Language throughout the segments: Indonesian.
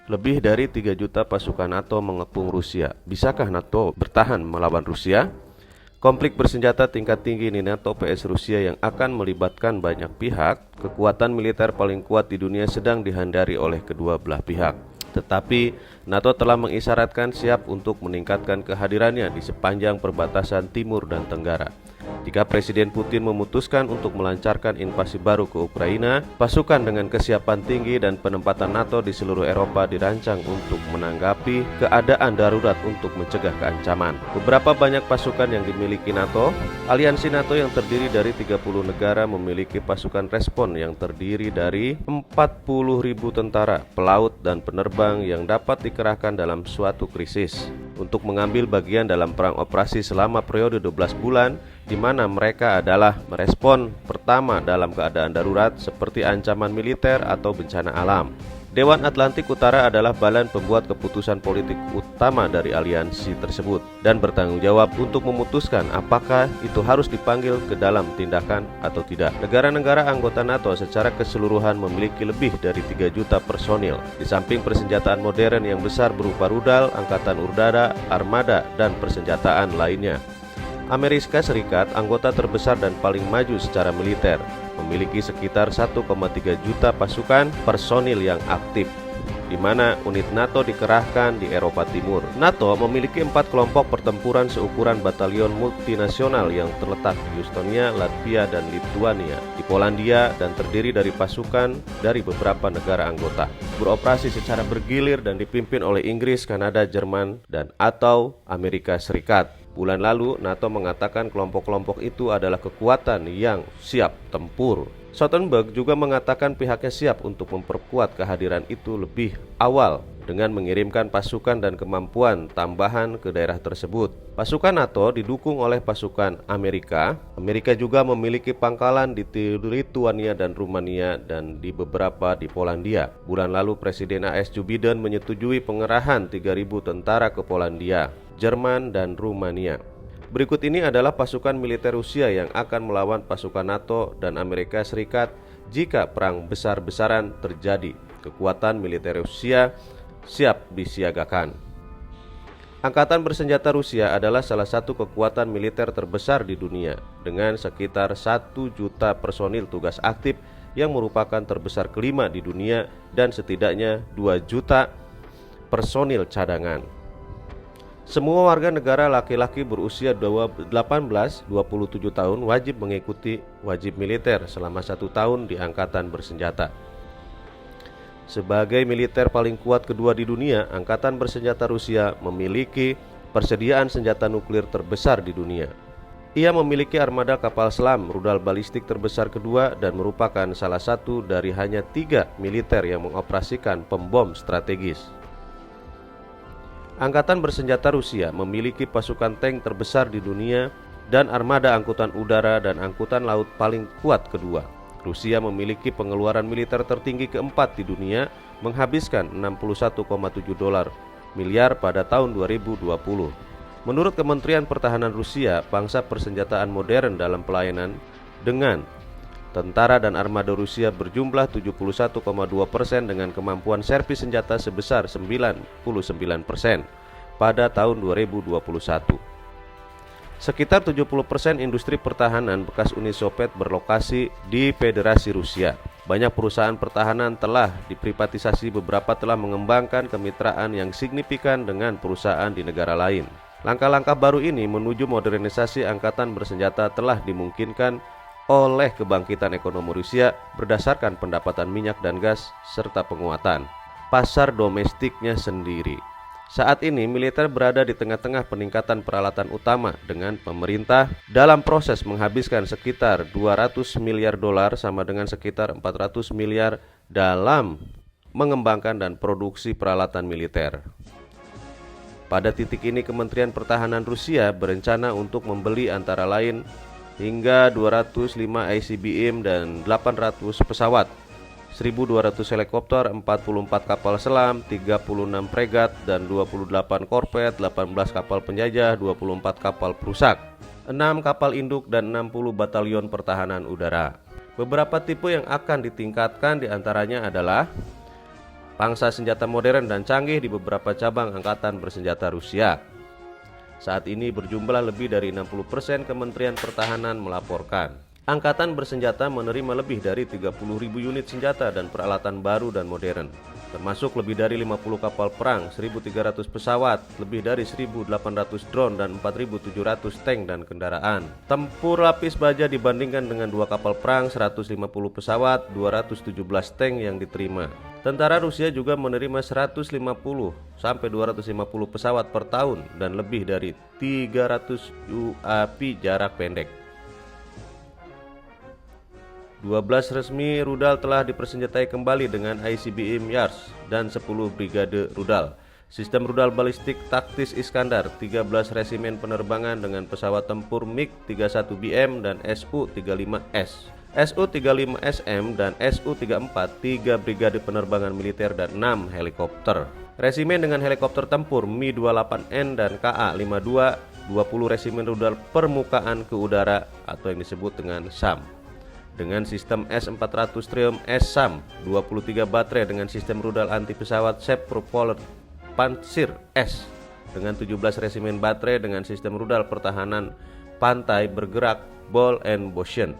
Lebih dari 3 juta pasukan NATO mengepung Rusia. Bisakah NATO bertahan melawan Rusia? Konflik bersenjata tingkat tinggi di NATO vs Rusia yang akan melibatkan banyak pihak, kekuatan militer paling kuat di dunia sedang dihindari oleh kedua belah pihak. Tetapi NATO telah mengisyaratkan siap untuk meningkatkan kehadirannya di sepanjang perbatasan timur dan tenggara. Jika Presiden Putin memutuskan untuk melancarkan invasi baru ke Ukraina, pasukan dengan kesiapan tinggi dan penempatan NATO di seluruh Eropa dirancang untuk menanggapi keadaan darurat untuk mencegah keancaman. Beberapa banyak pasukan yang dimiliki NATO. Aliansi NATO yang terdiri dari 30 negara memiliki pasukan respon yang terdiri dari 40.000 tentara, pelaut, dan penerbang yang dapat dikerahkan dalam suatu krisis untuk mengambil bagian dalam perang operasi selama periode 12 bulan, di mana mereka adalah merespon pertama dalam keadaan darurat seperti ancaman militer atau bencana alam. Dewan Atlantik Utara adalah badan pembuat keputusan politik utama dari aliansi tersebut dan bertanggung jawab untuk memutuskan apakah itu harus dipanggil ke dalam tindakan atau tidak. Negara-negara anggota NATO secara keseluruhan memiliki lebih dari 3 juta personil. Di samping persenjataan modern yang besar berupa rudal, angkatan udara, armada, dan persenjataan lainnya, Amerika Serikat, anggota terbesar dan paling maju secara militer, memiliki sekitar 1,3 juta pasukan personil yang aktif, di mana unit NATO dikerahkan di Eropa Timur. NATO memiliki 4 kelompok pertempuran seukuran batalion multinasional yang terletak di Estonia, Latvia, dan Lithuania, di Polandia, dan terdiri dari pasukan dari beberapa negara anggota. Beroperasi secara bergilir dan dipimpin oleh Inggris, Kanada, Jerman, dan atau Amerika Serikat. Bulan lalu, NATO mengatakan kelompok-kelompok itu adalah kekuatan yang siap tempur. Stoltenberg juga mengatakan pihaknya siap untuk memperkuat kehadiran itu lebih awal dengan mengirimkan pasukan dan kemampuan tambahan ke daerah tersebut. Pasukan NATO didukung oleh pasukan Amerika. Amerika juga memiliki pangkalan di Lithuania dan Rumania dan di beberapa di Polandia. Bulan lalu Presiden AS Joe Biden menyetujui pengerahan 3.000 tentara ke Polandia, Jerman, dan Rumania. Berikut ini adalah pasukan militer Rusia yang akan melawan pasukan NATO dan Amerika Serikat jika perang besar-besaran terjadi. Kekuatan militer Rusia siap disiagakan. Angkatan bersenjata Rusia adalah salah satu kekuatan militer terbesar di dunia dengan sekitar 1 juta personil tugas aktif yang merupakan terbesar kelima di dunia dan setidaknya 2 juta personil cadangan. Semua warga negara laki-laki berusia 18-27 tahun wajib mengikuti wajib militer selama 1 tahun di angkatan bersenjata. Sebagai militer paling kuat kedua di dunia, angkatan bersenjata Rusia memiliki persediaan senjata nuklir terbesar di dunia. Ia memiliki armada kapal selam, rudal balistik terbesar kedua, dan merupakan salah satu dari hanya 3 militer yang mengoperasikan pembom strategis. Angkatan bersenjata Rusia memiliki pasukan tank terbesar di dunia dan armada angkutan udara dan angkutan laut paling kuat kedua. Rusia memiliki pengeluaran militer tertinggi keempat di dunia, menghabiskan 61,7 dolar miliar pada tahun 2020. Menurut Kementerian Pertahanan Rusia, pangsa persenjataan modern dalam pelayanan dengan tentara dan armada Rusia berjumlah 71,2% dengan kemampuan servis senjata sebesar 99% pada tahun 2021. Sekitar 70% industri pertahanan bekas Uni Soviet berlokasi di Federasi Rusia. Banyak perusahaan pertahanan telah diprivatisasi, beberapa telah mengembangkan kemitraan yang signifikan dengan perusahaan di negara lain. Langkah-langkah baru ini menuju modernisasi angkatan bersenjata telah dimungkinkan oleh kebangkitan ekonomi Rusia berdasarkan pendapatan minyak dan gas serta penguatan pasar domestiknya sendiri. Saat ini militer berada di tengah-tengah peningkatan peralatan utama dengan pemerintah dalam proses menghabiskan sekitar 200 miliar dolar sama dengan sekitar 400 miliar dalam mengembangkan dan produksi peralatan militer. Pada titik ini Kementerian Pertahanan Rusia berencana untuk membeli antara lain hingga 205 ICBM dan 800 pesawat, 1.200 helikopter, 44 kapal selam, 36 fregat dan 28 korvet, 18 kapal penjajah, 24 kapal perusak, 6 kapal induk dan 60 batalion pertahanan udara. Beberapa tipe yang akan ditingkatkan diantaranya adalah pangsa senjata modern dan canggih di beberapa cabang angkatan bersenjata Rusia. Saat ini berjumlah lebih dari 60%, Kementerian Pertahanan melaporkan. Angkatan bersenjata menerima lebih dari 30.000 unit senjata dan peralatan baru dan modern, termasuk lebih dari 50 kapal perang, 1.300 pesawat, lebih dari 1.800 drone dan 4.700 tank dan kendaraan. Tempur lapis baja dibandingkan dengan 2 kapal perang, 150 pesawat, 217 tank yang diterima. Tentara Rusia juga menerima 150 sampai 250 pesawat per tahun dan lebih dari 300 UAV jarak pendek. 12 resmi rudal telah dipersenjatai kembali dengan ICBM Yars dan 10 brigade rudal. Sistem rudal balistik taktis Iskandar, 13 resimen penerbangan dengan pesawat tempur MiG-31BM dan Su-35S, Su-35SM dan Su-34, 3 brigade penerbangan militer dan 6 helikopter. Resimen dengan helikopter tempur Mi-28N dan Ka-52, 20 resimen rudal permukaan ke udara atau yang disebut dengan SAM. Dengan sistem S-400 Triumph S-SAM, 23 baterai dengan sistem rudal anti pesawat Shape Propeller Pantsir S, dengan 17 resimen baterai dengan sistem rudal pertahanan pantai bergerak Ball and Motion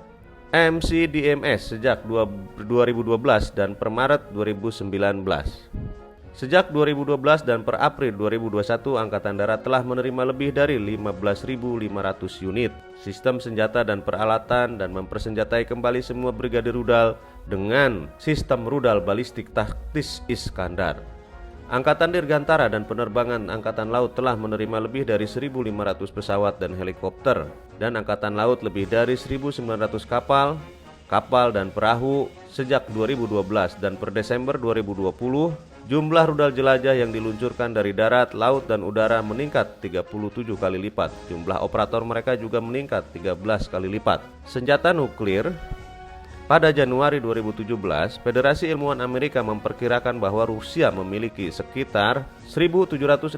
MCDMS sejak 2012 dan per Maret 2019. Sejak 2012 dan per April 2021, Angkatan Darat telah menerima lebih dari 15.500 unit sistem senjata dan peralatan dan mempersenjatai kembali semua brigade rudal dengan sistem rudal balistik taktis Iskandar. Angkatan Dirgantara dan Penerbangan Angkatan Laut telah menerima lebih dari 1.500 pesawat dan helikopter, dan Angkatan Laut lebih dari 1.900 kapal dan perahu sejak 2012, dan per Desember 2020 jumlah rudal jelajah yang diluncurkan dari darat, laut, dan udara meningkat 37 kali lipat. Jumlah operator mereka juga meningkat 13 kali lipat. Senjata nuklir. Pada Januari 2017, Federasi Ilmuwan Amerika memperkirakan bahwa Rusia memiliki sekitar 1.765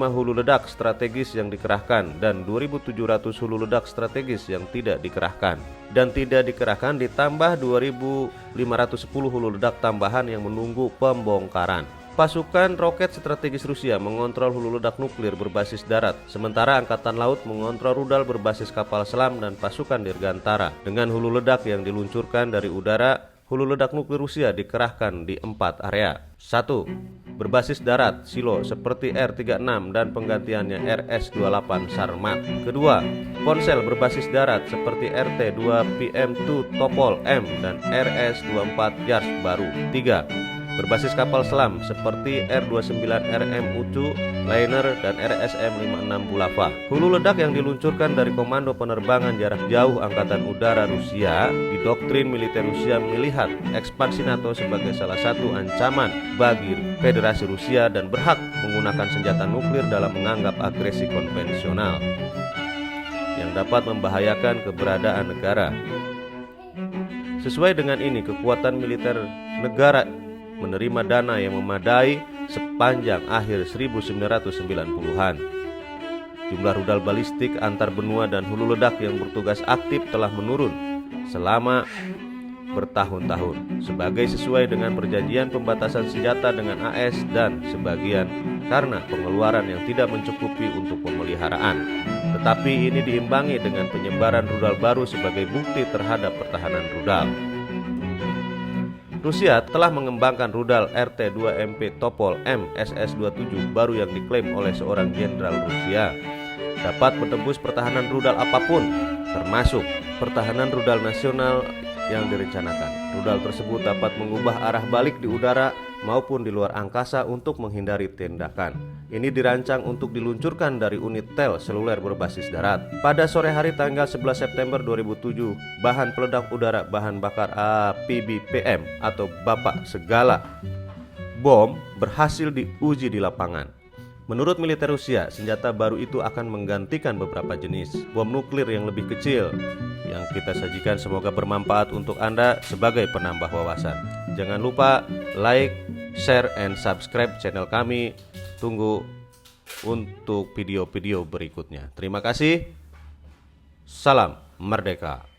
hulu ledak strategis yang dikerahkan dan 2.700 hulu ledak strategis yang tidak dikerahkan. Dan tidak dikerahkan ditambah 2.510 hulu ledak tambahan yang menunggu pembongkaran. Pasukan roket strategis Rusia mengontrol hulu ledak nuklir berbasis darat, sementara Angkatan Laut mengontrol rudal berbasis kapal selam dan pasukan dirgantara. Dengan hulu ledak yang diluncurkan dari udara, hulu ledak nuklir Rusia dikerahkan di 4 area. 1. Berbasis darat, silo seperti R-36 dan penggantiannya RS-28 Sarmat. Kedua, ponsel berbasis darat seperti RT-2PM2 Topol M dan RS-24 Yars baru. 3. Berbasis kapal selam seperti R-29RM Ucu, Liner, dan RSM-56 Bulava. Hulu ledak yang diluncurkan dari Komando Penerbangan Jarak Jauh Angkatan Udara Rusia, didoktrin militer Rusia melihat ekspansi NATO sebagai salah satu ancaman bagi Federasi Rusia dan berhak menggunakan senjata nuklir dalam menganggap agresi konvensional yang dapat membahayakan keberadaan negara. Sesuai dengan ini, kekuatan militer negara menerima dana yang memadai sepanjang akhir 1990-an. Jumlah rudal balistik antar benua dan hulu ledak yang bertugas aktif telah menurun selama bertahun-tahun, sesuai dengan perjanjian pembatasan senjata dengan AS, dan sebagian karena pengeluaran yang tidak mencukupi untuk pemeliharaan. Tetapi ini diimbangi dengan penyebaran rudal baru sebagai bukti terhadap pertahanan rudal. Rusia telah mengembangkan rudal RT-2MP Topol M SS-27 baru yang diklaim oleh seorang jenderal Rusia dapat menembus pertahanan rudal apapun, termasuk pertahanan rudal nasional yang direncanakan. Rudal tersebut dapat mengubah arah balik di udara maupun di luar angkasa untuk menghindari tindakan. Ini dirancang untuk diluncurkan dari unit tel seluler berbasis darat. Pada sore hari tanggal 11 September 2007, bahan peledak udara bahan bakar APBPM atau Bapak Segala bom berhasil diuji di lapangan. Menurut militer Rusia, senjata baru itu akan menggantikan beberapa jenis bom nuklir yang lebih kecil. Yang kita sajikan semoga bermanfaat untuk Anda sebagai penambah wawasan. Jangan lupa like, share, and subscribe channel kami. Tunggu untuk video-video berikutnya. Terima kasih. Salam merdeka.